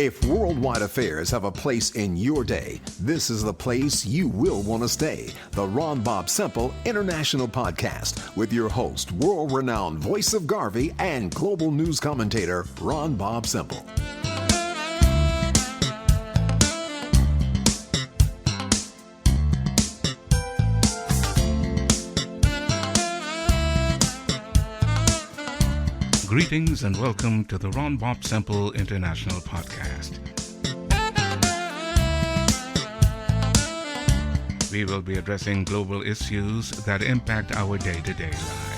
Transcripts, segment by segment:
If worldwide affairs have a place in your day, this is the place you will want to stay. The Ron Bobb-Semple International Podcast with your host, world-renowned voice of Garvey and global news commentator, Ron Bobb-Semple. Greetings and welcome to the Ron Bobb-Semple International Podcast. We will be addressing global issues that impact our day-to-day lives.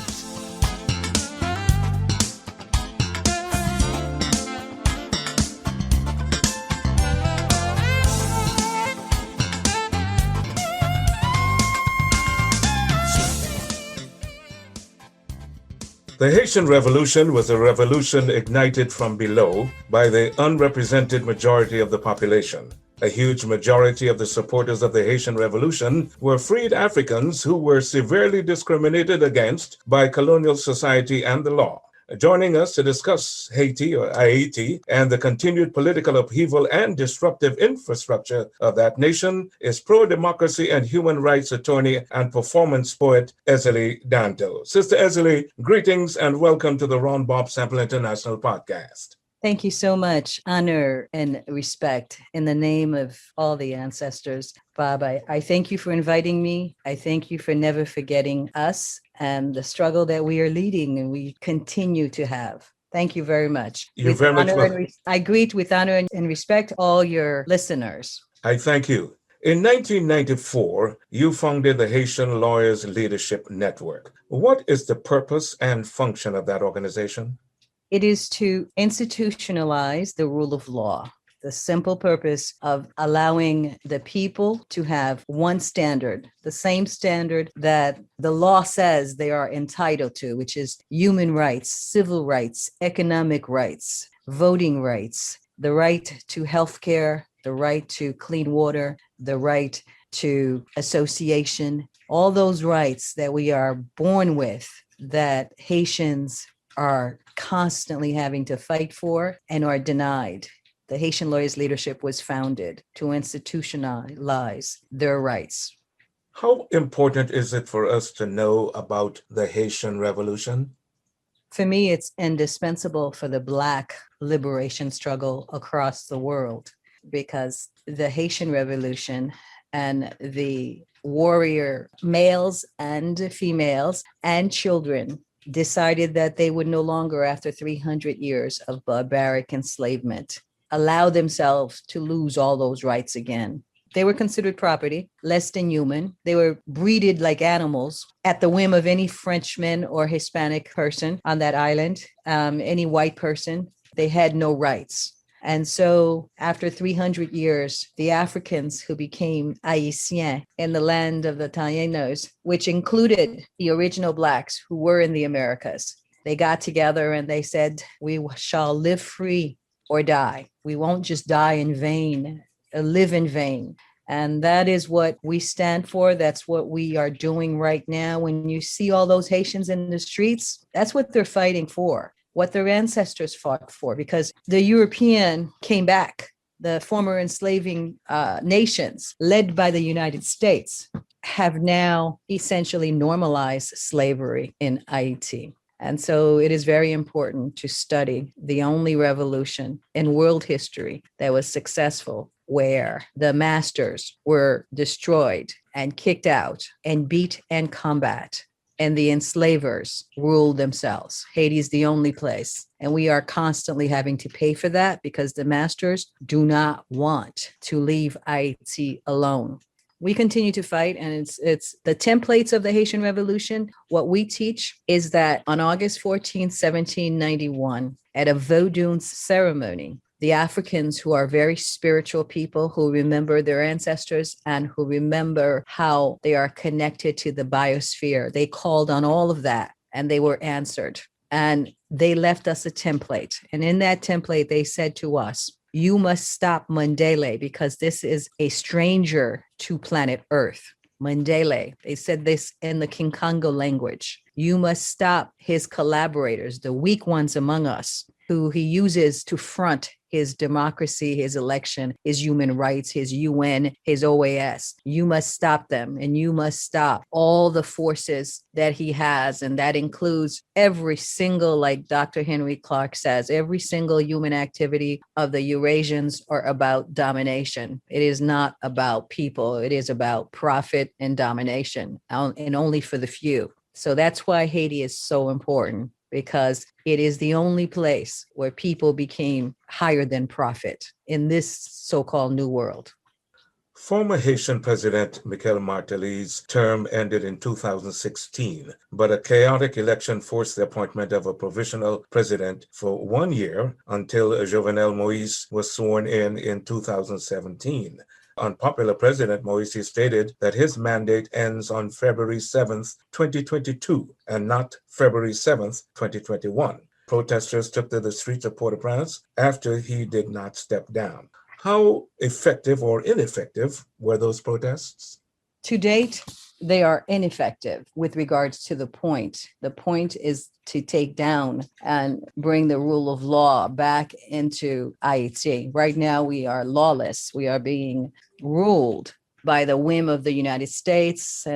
The Haitian Revolution was a revolution ignited from below by the unrepresented majority of the population. A huge majority of the supporters of the Haitian Revolution were freed Africans who were severely discriminated against by colonial society and the law. Joining us to discuss Haiti, or Ayiti, and the continued political upheaval and disruptive infrastructure of that nation is pro-democracy and human rights attorney and performance poet Ezili Danto. Sister Ezili, greetings and welcome to the Ron Bobb-Semple International Podcast. Thank you so much. Honor and respect in the name of all the ancestors. Bob, I thank you for inviting me. I thank you for never forgetting us and the struggle that we are leading and we continue to have. Thank you very much. You're very much welcome. I greet with honor and respect all your listeners. I thank you. In 1994, you founded the Haitian Lawyers Leadership Network. What is the purpose and function of that organization? It is to institutionalize the rule of law. The simple purpose of allowing the people to have one standard, the same standard that the law says they are entitled to, which is human rights, civil rights, economic rights, voting rights, the right to health care, the right to clean water, the right to association, all those rights that we are born with that Haitians are constantly having to fight for and are denied. The Haitian Lawyers Leadership was founded to institutionalize their rights. How important is it for us to know about the Haitian Revolution? For me, it's indispensable for the Black liberation struggle across the world because the Haitian Revolution and the warrior males and females and children decided that they would no longer, after 300 years of barbaric enslavement, allow themselves to lose all those rights again. They were considered property, less than human. They were breeded like animals at the whim of any Frenchman or Hispanic person on that island, any white person. They had no rights. And so after 300 years, the Africans who became Haitian in the land of the Taínos, which included the original Blacks who were in the Americas, they got together and they said, we shall live free or die. We won't just die in vain, live in vain. And that is what we stand for. That's what we are doing right now. When you see all those Haitians in the streets, that's what they're fighting for, what their ancestors fought for, because the European came back. The former enslaving nations, led by the United States, have now essentially normalized slavery in Haiti. And so it is very important to study the only revolution in world history that was successful, where the masters were destroyed and kicked out and beat and combat, and the enslavers ruled themselves. Haiti is the only place. And we are constantly having to pay for that because the masters do not want to leave Haiti alone. We continue to fight, and it's the templates of the Haitian Revolution. What we teach is that on August 14, 1791, at a Vodun ceremony, the Africans, who are very spiritual people, who remember their ancestors and who remember how they are connected to the biosphere, they called on all of that and they were answered. And they left us a template. And in that template, they said to us, you must stop Mandela because this is a stranger to planet Earth. Mandela, they said this in the Kinkongo language. You must stop his collaborators, the weak ones among us, who he uses to front his democracy, his election, his human rights, his UN, his OAS. You must stop them, and you must stop all the forces that he has. And that includes every single, like Dr. Henry Clark says, every single human activity of the Eurasians are about domination. It is not about people. It is about profit and domination, and only for the few. So that's why Haiti is so important, because it is the only place where people became higher than profit in this so-called new world. Former Haitian President Michel Martelly's term ended in 2016, but a chaotic election forced the appointment of a provisional president for 1 year until Jovenel Moise was sworn in 2017. Unpopular President Moise stated that his mandate ends on February 7th, 2022, and not February 7th, 2021. Protesters took to the streets of Port-au-Prince after he did not step down. How effective or ineffective were those protests? To date, they are ineffective with regards to the point. The point is to take down and bring the rule of law back into Haiti. Right now, we are lawless. We are being ruled by the whim of the United States.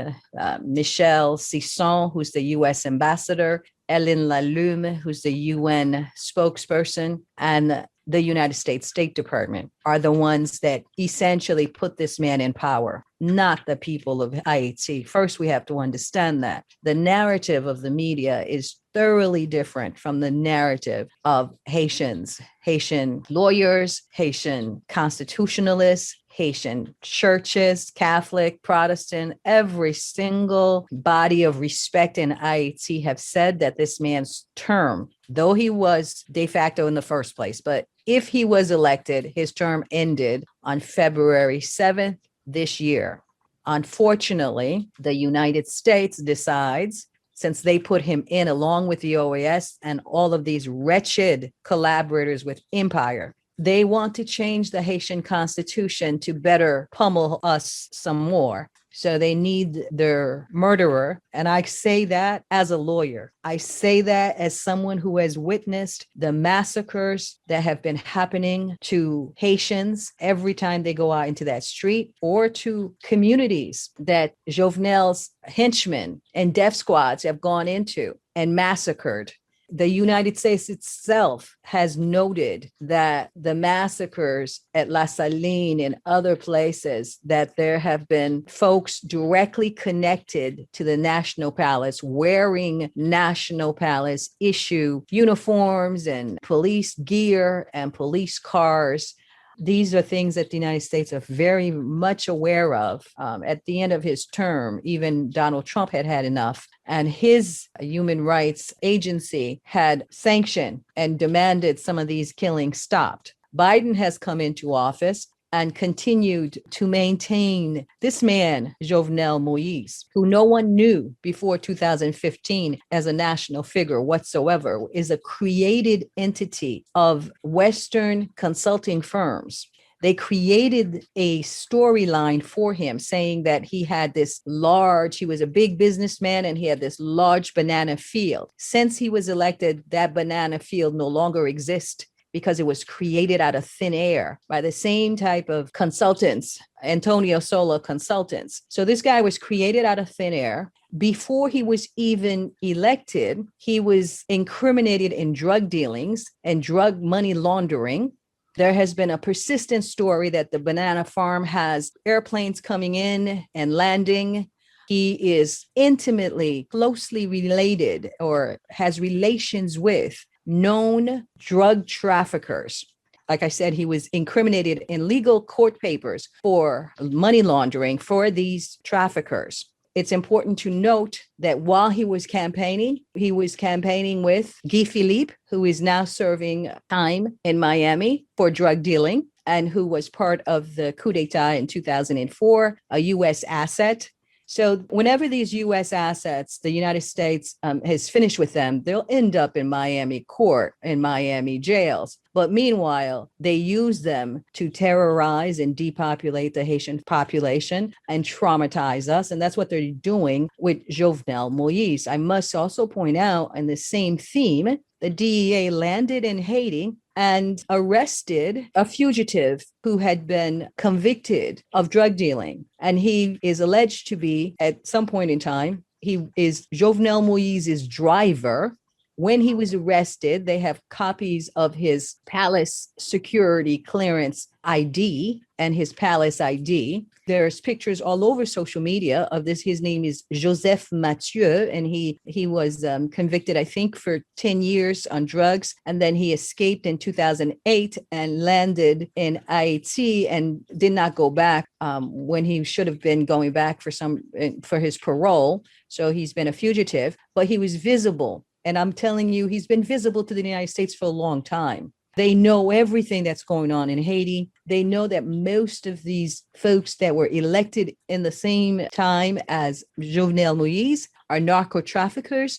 Michel Sisson, who's the U.S. ambassador, Hélène Lalume, who's the UN spokesperson, and the United States State Department are the ones that essentially put this man in power, not the people of Haiti. First, we have to understand that the narrative of the media is thoroughly different from the narrative of Haitians, Haitian lawyers, Haitian constitutionalists, Haitian churches, Catholic, Protestant, every single body of respect in Haiti have said that this man's term, though he was de facto in the first place, but if he was elected, his term ended on February 7th this year. Unfortunately, the United States decides, since they put him in along with the OAS and all of these wretched collaborators with Empire, they want to change the Haitian constitution to better pummel us some more. So they need their murderer. And I say that as a lawyer. I say that as someone who has witnessed the massacres that have been happening to Haitians every time they go out into that street, or to communities that Jovenel's henchmen and death squads have gone into and massacred. The United States itself has noted that the massacres at La Saline and other places, that there have been folks directly connected to the National Palace wearing National Palace issue uniforms and police gear and police cars. These are things that the United States are very much aware of. At the end of his term, even Donald Trump had had enough, and his human rights agency had sanctioned and demanded some of these killings stopped. Biden has come into office and continued to maintain this man, Jovenel Moise, who no one knew before 2015 as a national figure whatsoever, is a created entity of Western consulting firms. They created a storyline for him saying that he was a big businessman and he had this large banana field. Since he was elected, that banana field no longer exists, because it was created out of thin air by the same type of consultants, Antonio Sola consultants. So this guy was created out of thin air. Before he was even elected, he was incriminated in drug dealings and drug money laundering. There has been a persistent story that the banana farm has airplanes coming in and landing. He is intimately, closely related, or has relations with known drug traffickers. Like I said, he was incriminated in legal court papers for money laundering for these traffickers. It's important to note that while he was campaigning with Guy Philippe, who is now serving time in Miami for drug dealing, and who was part of the coup d'etat in 2004, a U.S. asset. So whenever these U.S. assets, the United States has finished with them, they'll end up in Miami court, in Miami jails. But meanwhile, they use them to terrorize and depopulate the Haitian population and traumatize us. And that's what they're doing with Jovenel Moise. I must also point out, in the same theme, the DEA landed in Haiti and arrested a fugitive who had been convicted of drug dealing. And he is alleged to be, at some point in time, he is Jovenel Moise's driver. When he was arrested, they have copies of his palace security clearance ID and his palace ID. There's pictures all over social media of this. His name is Joseph Mathieu, and he was convicted, I think, for 10 years on drugs. And then he escaped in 2008 and landed in Haiti and did not go back when he should have been going back for his parole. So he's been a fugitive, but he was visible. And I'm telling you, he's been visible to the United States for a long time. They know everything that's going on in Haiti. They know that most of these folks that were elected in the same time as Jovenel Moise are narco traffickers.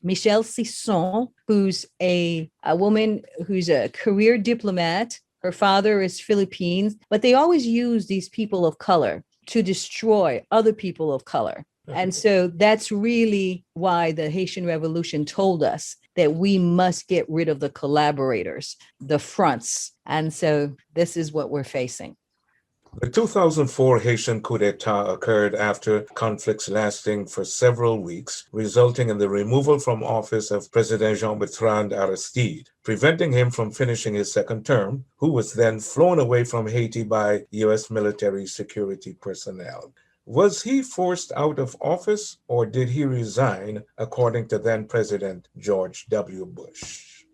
Michelle Sisson, who's a woman who's a career diplomat. Her father is Philippines, but they always use these people of color to destroy other people of color. And so that's really why the Haitian Revolution told us that we must get rid of the collaborators, the fronts. And so this is what we're facing. The 2004 Haitian coup d'etat occurred after conflicts lasting for several weeks, resulting in the removal from office of President Jean-Bertrand Aristide, preventing him from finishing his second term, who was then flown away from Haiti by U.S. military security personnel. Was he forced out of office, or did he resign, according to then President George W. Bush?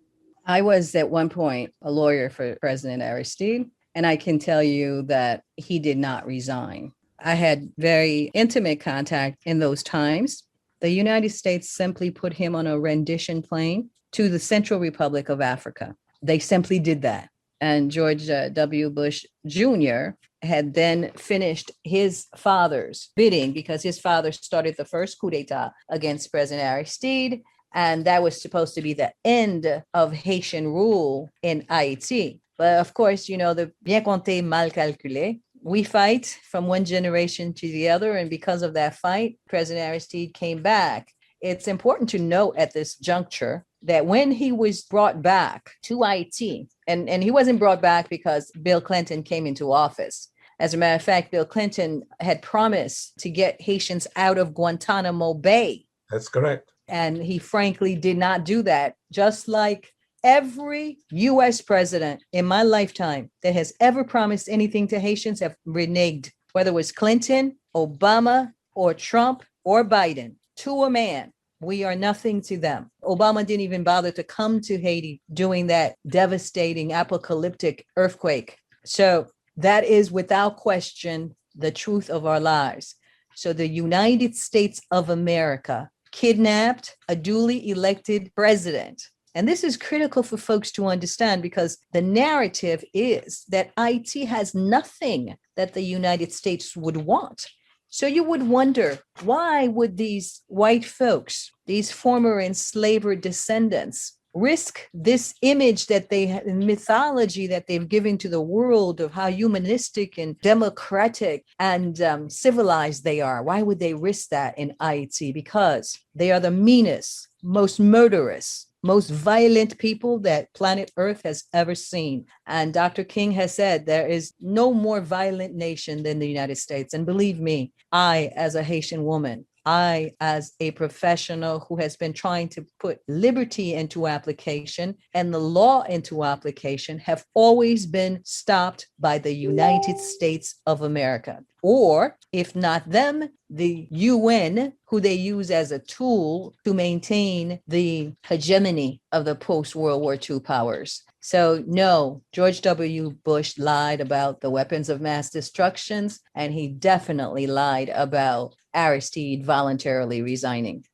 I was at one point a lawyer for President Aristide, and I can tell you that he did not resign. I had very intimate contact in those times. The United States simply put him on a rendition plane to the Central Republic of Africa. They simply did that. And George W. Bush Jr. had then finished his father's bidding because his father started the first coup d'etat against President Aristide. And that was supposed to be the end of Haitian rule in Haiti. But of course, you know, the bien compté, mal calculé. We fight from one generation to the other. And because of that fight, President Aristide came back. It's important to note at this juncture that when he was brought back to Haiti, and he wasn't brought back because Bill Clinton came into office. As a matter of fact, Bill Clinton had promised to get Haitians out of Guantanamo Bay. That's correct. And he frankly did not do that, just like every U.S. president in my lifetime that has ever promised anything to Haitians have reneged, whether it was Clinton, Obama, or Trump, or Biden, to a man. We are nothing to them. Obama didn't even bother to come to Haiti during that devastating apocalyptic earthquake. So that is without question the truth of our lives. So the United States of America kidnapped a duly elected president. And this is critical for folks to understand because the narrative is that Haiti has nothing that the United States would want. So you would wonder, why would these white folks, these former enslaved descendants, risk this image that they have, mythology that they've given to the world of how humanistic and democratic and civilized they are? Why would they risk that in Haiti? Because they are the meanest, most murderous, most violent people that planet Earth has ever seen. And Dr. King has said there is no more violent nation than the United States. And believe me, I, as a Haitian woman, I, as a professional who has been trying to put liberty into application and the law into application, have always been stopped by the United States of America. Or, if not them, the UN, who they use as a tool to maintain the hegemony of the post-World War II powers. So no, George W. Bush lied about the weapons of mass destructions, and he definitely lied about Aristide voluntarily resigning.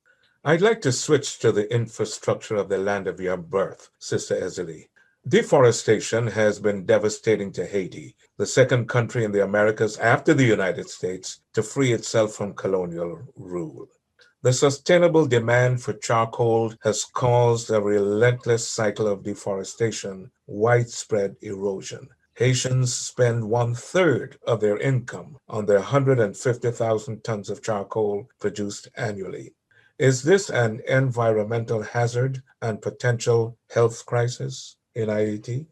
I'd like to switch to the infrastructure of the land of your birth, Sister Ezili. Deforestation has been devastating to Haiti, the second country in the Americas after the United States to free itself from colonial rule. The sustainable demand for charcoal has caused a relentless cycle of deforestation, widespread erosion. Haitians spend 1/3 of their income on their 150,000 tons of charcoal produced annually. Is this an environmental hazard and potential health crisis? in Haiti?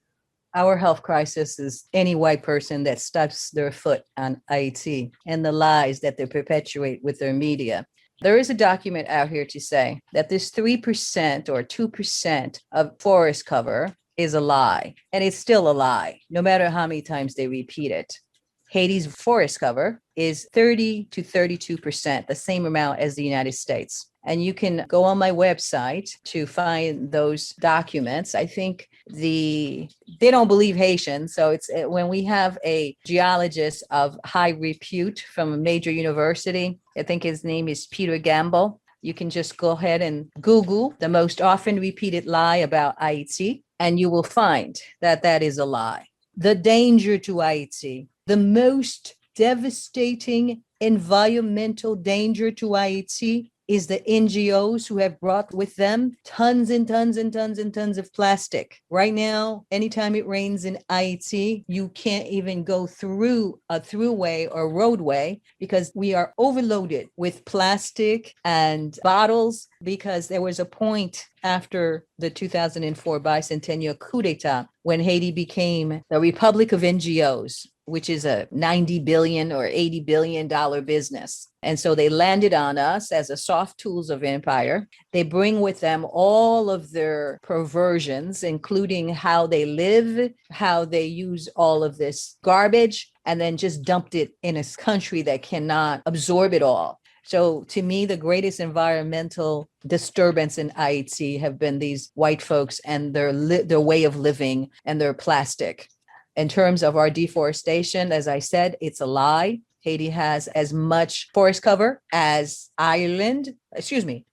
Our health crisis is any white person that steps their foot on Haiti and the lies that they perpetuate with their media. There is a document out here to say that this 3% or 2% of forest cover is a lie, and it's still a lie, no matter how many times they repeat it. Haiti's forest cover is 30 to 32%, the same amount as the United States. And you can go on my website to find those documents. I think they don't believe Haitians. So it's when we have a geologist of high repute from a major university, I think his name is Peter Gamble. You can just go ahead and Google the most often repeated lie about Ayiti, and you will find that that is a lie. The danger to Ayiti, the most devastating environmental danger to Haiti is the NGOs who have brought with them tons and tons and tons and tons of plastic. Right now, anytime it rains in Haiti, you can't even go through a throughway or roadway because we are overloaded with plastic and bottles, because there was a point after the 2004 bicentennial coup d'etat when Haiti became the Republic of NGOs, which is a $90 billion or $80 billion business. And so they landed on us as a soft tools of empire. They bring with them all of their perversions, including how they live, how they use all of this garbage, and then just dumped it in a country that cannot absorb it all. So to me, the greatest environmental disturbance in Haiti have been these white folks and their way of living and their plastic. In terms of our deforestation, as I said, it's a lie. Haiti has as much forest cover as Ireland,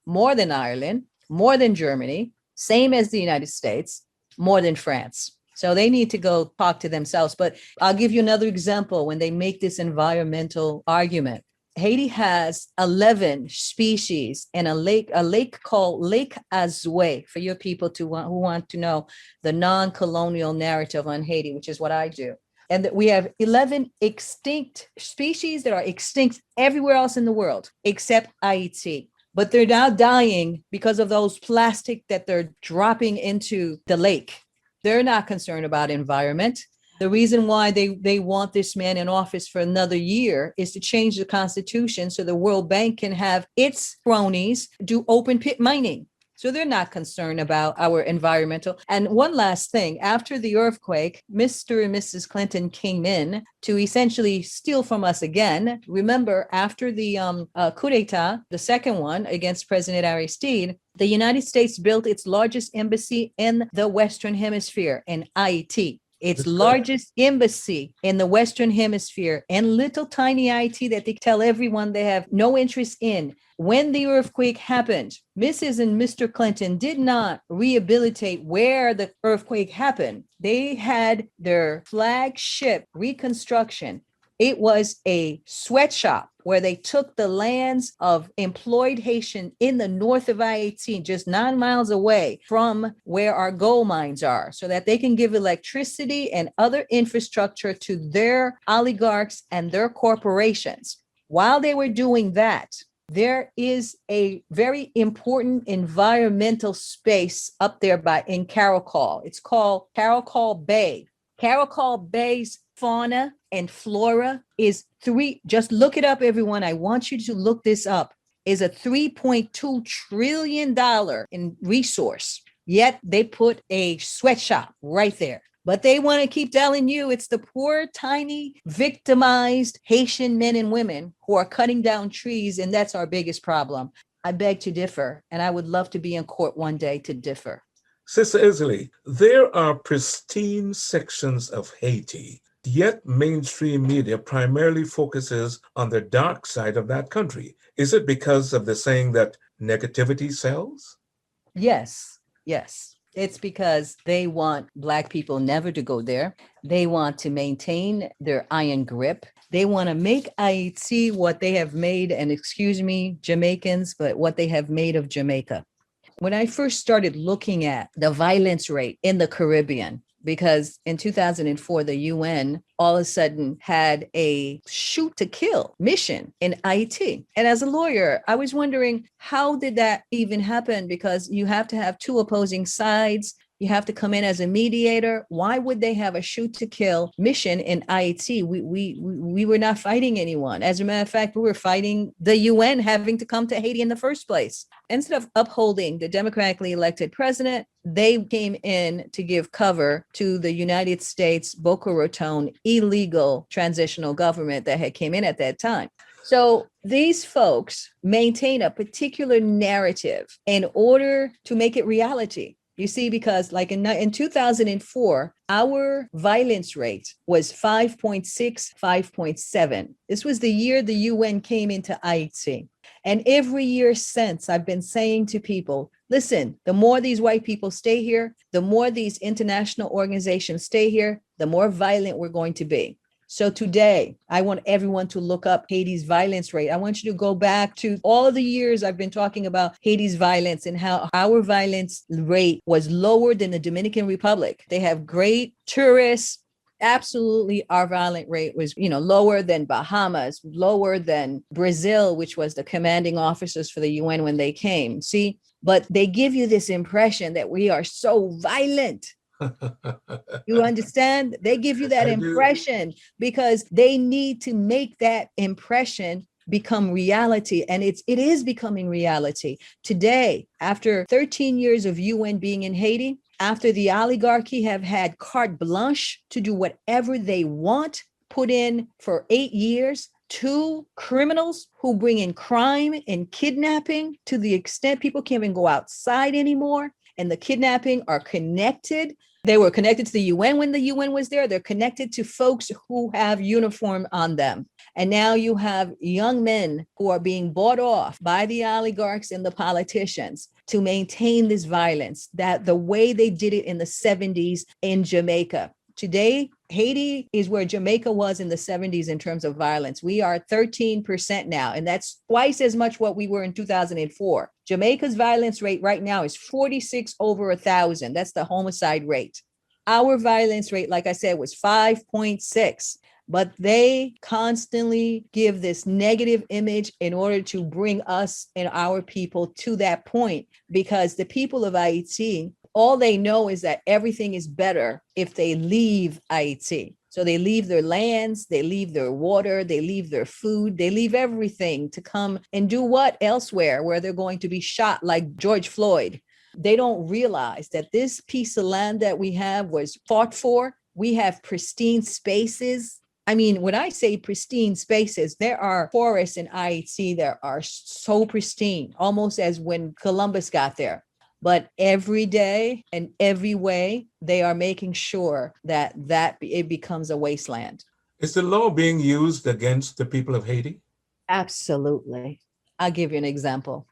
more than Ireland, more than Germany, same as the United States, more than France. So they need to go talk to themselves. But I'll give you another example when they make this environmental argument. Haiti has 11 species in a lake called Lake Azue, for your people who want to know the non-colonial narrative on Haiti, which is what I do. And that we have 11 extinct species that are extinct everywhere else in the world, except Haiti. But they're now dying because of those plastic that they're dropping into the lake. They're not concerned about environment. The reason why they want this man in office for another year is to change the Constitution so the World Bank can have its cronies do open pit mining. So they're not concerned about our environmental. And one last thing, after the earthquake, Mr. and Mrs. Clinton came in to essentially steal from us again. Remember, after the coup d'etat, the second one against President Aristide, the United States built its largest embassy in the Western Hemisphere in Haiti. Its largest embassy in the Western Hemisphere, and little tiny Haiti that they tell everyone they have no interest in. When the earthquake happened, Mrs. and Mr. Clinton did not rehabilitate where the earthquake happened. They had their flagship reconstruction. It was a sweatshop where they took the lands of employed Haitian in the north of Haiti, just 9 miles away from where our gold mines are, so that they can give electricity and other infrastructure to their oligarchs and their corporations. While they were doing that, there is a very important environmental space up there in Caracol. It's called Caracol Bay. Caracol Bay's fauna and flora is just look it up, everyone. I want you to look this up. Is a $3.2 trillion in resource. Yet they put a sweatshop right there. But they want to keep telling you it's the poor, tiny, victimized Haitian men and women who are cutting down trees, and that's our biggest problem. I beg to differ, and I would love to be in court one day to differ. Sister Ezili, there are pristine sections of Haiti, yet mainstream media primarily focuses on the dark side of that country. Is it because of the saying that negativity sells? Yes. It's because they want Black people never to go there. They want to maintain their iron grip. They want to make Haiti what they have made, and excuse me, Jamaicans, but what they have made of Jamaica. When I first started looking at the violence rate in the Caribbean, because in 2004, the UN all of a sudden had a shoot to kill mission in Haiti. And as a lawyer, I was wondering, how did that even happen? Because you have to have two opposing sides. You have to come in as a mediator. Why would they have a shoot to kill mission in Ayiti? We were not fighting anyone. As a matter of fact, we were fighting the UN having to come to Haiti in the first place. Instead of upholding the democratically elected president, they came in to give cover to the United States Boca Raton illegal transitional government that had came in at that time. So these folks maintain a particular narrative in order to make it reality. You see, because like in 2004, our violence rate was 5.6, 5.7. This was the year the UN came into Haiti. And every year since, I've been saying to people, listen, the more these white people stay here, the more these international organizations stay here, the more violent we're going to be. So today, I want everyone to look up Haiti's violence rate. I want you to go back to all the years I've been talking about Haiti's violence and how our violence rate was lower than the Dominican Republic. They have great tourists. Absolutely, our violent rate was, lower than Bahamas, lower than Brazil, which was the commanding officers for the UN when they came. See, but they give you this impression that we are so violent. You understand? They give you that impression because they need to make that impression become reality. And it is becoming reality. Today, after 13 years of UN being in Haiti, after the oligarchy have had carte blanche to do whatever they want, put in for 8 years, 2 criminals who bring in crime and kidnapping to the extent people can't even go outside anymore. And the kidnapping are connected. They were connected to the UN when the UN was there. They're connected to folks who have uniform on them. And now you have young men who are being bought off by the oligarchs and the politicians to maintain this violence, that the way they did it in the 70s in Jamaica. Today, Haiti is where Jamaica was in the 70s in terms of violence. We are 13% now, and that's twice as much what we were in 2004. Jamaica's violence rate right now is 46 over 1,000. That's the homicide rate. Our violence rate, like I said, was 5.6. But they constantly give this negative image in order to bring us and our people to that point, because the people of Haiti, all they know is that everything is better if they leave Haiti. So they leave their lands, they leave their water, they leave their food, they leave everything to come and do what elsewhere where they're going to be shot like George Floyd. They don't realize that this piece of land that we have was fought for. We have pristine spaces. I mean, when I say pristine spaces, there are forests in Haiti that are so pristine, almost as when Columbus got there. But every day and every way, they are making sure that it becomes a wasteland. Is the law being used against the people of Haiti? Absolutely. I'll give you an example.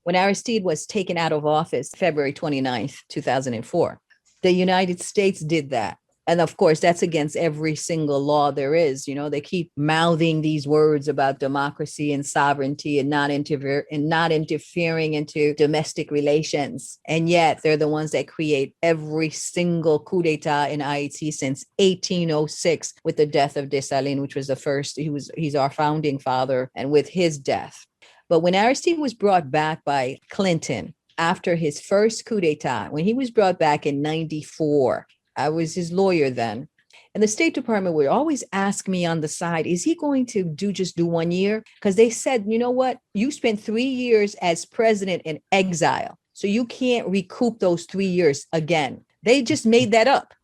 When Aristide was taken out of office, February 29th, 2004, the United States did that. And of course, that's against every single law there is. They keep mouthing these words about democracy and sovereignty and not interfering into domestic relations. And yet they're the ones that create every single coup d'etat in Haiti since 1806 with the death of Dessalines, which was the first. He's our founding father, and with his death. But when Aristide was brought back by Clinton after his first coup d'etat, when he was brought back in 94, I was his lawyer then. And the State Department would always ask me on the side, is he going to do 1 year? Because they said, you know what? You spent 3 years as president in exile, so you can't recoup those 3 years again. They just made that up.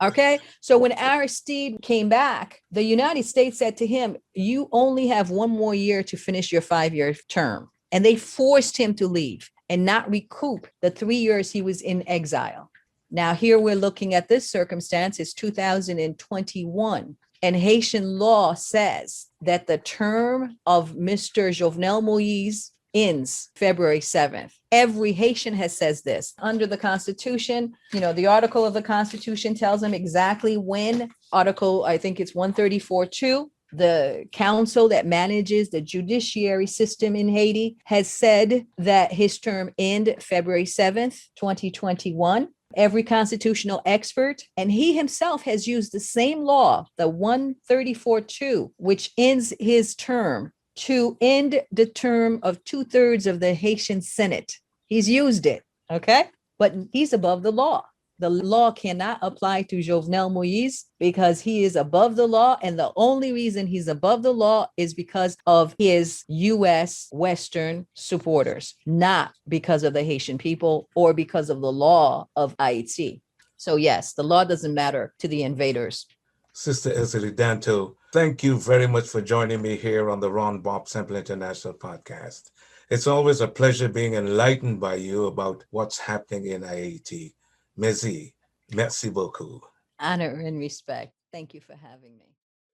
Okay. So when Aristide came back, the United States said to him, you only have 1 more year to finish your 5-year term. And they forced him to leave and not recoup the 3 years he was in exile. Now, here we're looking at this circumstance. It's 2021, and Haitian law says that the term of Mr. Jovenel Moise ends February 7th. Every Haitian says this. Under the Constitution, the article of the Constitution tells them exactly when. Article, I think it's 134.2. The council that manages the judiciary system in Haiti has said that his term ends February 7th, 2021. Every constitutional expert, and he himself has used the same law, the 134.2, which ends his term, to end the term of 2/3 of the Haitian Senate. He's used it. Okay. but he's above the law. The law cannot apply to Jovenel Moise because he is above the law. And the only reason he's above the law is because of his U.S. Western supporters, not because of the Haitian people or because of the law of Ayiti. So yes, the law doesn't matter to the invaders. Sister Ezili Danto, thank you very much for joining me here on the Ron Bobb-Semple International Podcast. It's always a pleasure being enlightened by you about what's happening in Haiti. Merci beaucoup. Honor and respect. Thank you for having me.